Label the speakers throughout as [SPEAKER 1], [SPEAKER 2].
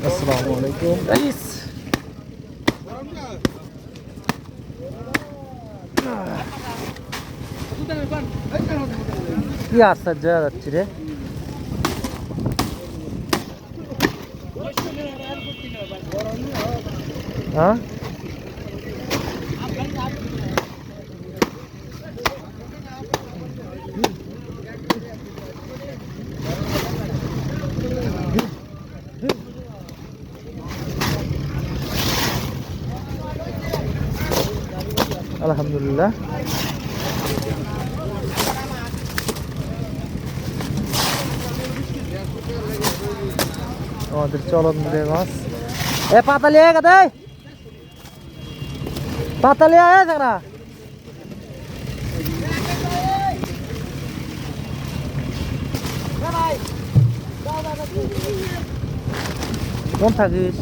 [SPEAKER 1] আসসালামু আলাইকুম গাইস। কি আশ্চর্য যাচ্ছি রে। হ্যাঁ আলহামদুলিল্লাহ। আমাদের চলন মিলে মাছ এ পাতালি গাদে পাতালি আয় না কোন থাকিস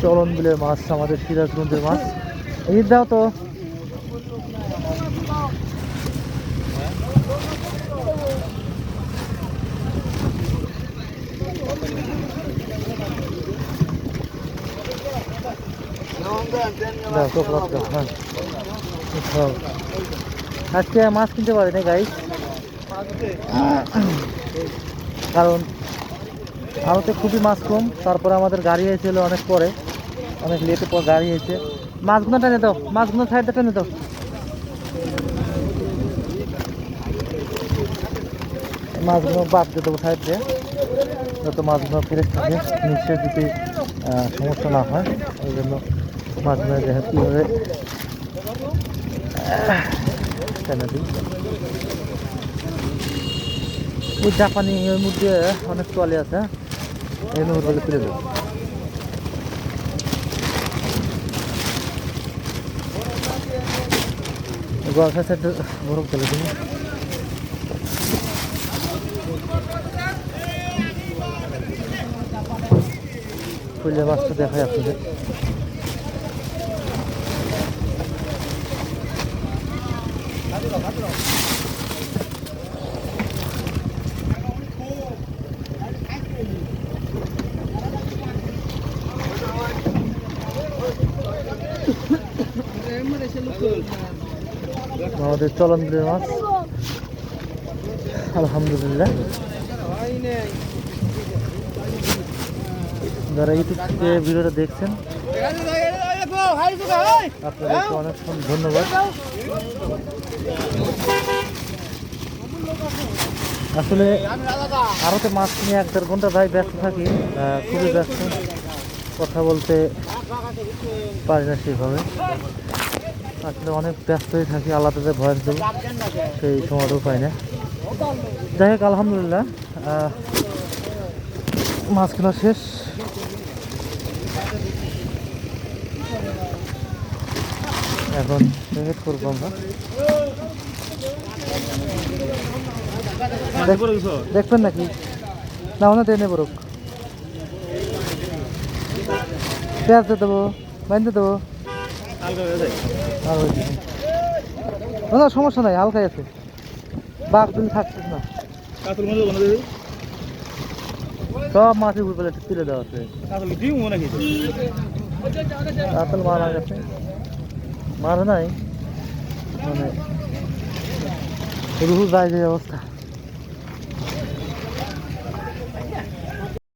[SPEAKER 1] চলন বিলের মাছ আমাদের সিরাজগঞ্জের মাছ ঈদ দাও তো আজকে মাছ কিনতে পারি না গাইস, কারণ আড়তে খুবই মাছ কম। তারপরে আমাদের গাড়ি এসেছিল অনেক পরে, অনেক লেটে পর গাড়ি এসে। মাছগুলো টেনে দাও, মাছগুলো সাইডে টেনে দাও। মাছগুলো বাদ দিয়ে দেবো সাইডে, যত মাছগুলো ফ্রেশ থাকে, নিশ্চয় যদি সমস্যা না হয়। ওই জন্য মাছগুলো দেখে কীভাবে টেনে দিই। ওই জাপানি এর মধ্যে অনেক ট্রলি আছে, এই নৌকো তুলে দেবো। গল্পের সাইডে বরফ তুলে দিন। ফুলে মাছটা দেখায় আপনাদের। আমাদের চলন বিলের মাছ আলহামদুলিল্লাহ। যারা ইউটিউব থেকে ভিডিওটা দেখছেন আপনাদেরকে অনেক ধন্যবাদ। আসলে আরতে মাছ নিয়ে 1-1.5 ঘন্টা ভাই ব্যস্ত থাকি, খুবই ব্যস্ত, কথা বলতে পারি না সেভাবে। আসলে অনেক ব্যস্ত হয়ে থাকি, আলাদা ভয়েস দেবো সেই সময়টাও পাই না। যাই হোক আলহামদুলিল্লাহ, মাছ কেনা শেষ। এখন প্যাকেট করবো আমরা। দেখবেন নাকি না ওনা টেনে বরক পেঁয়াজ দিয়ে দেবো, বাইন্দে দেবো। না সমস্যা নাই, হালকাই আছে, বাঘ দিন থাকছিস না। সব মাছের উপরে তুলে দেওয়া আছে, কাতল মারা গেছে, মারা নাই, মানে রুহু যায় যে অবস্থা।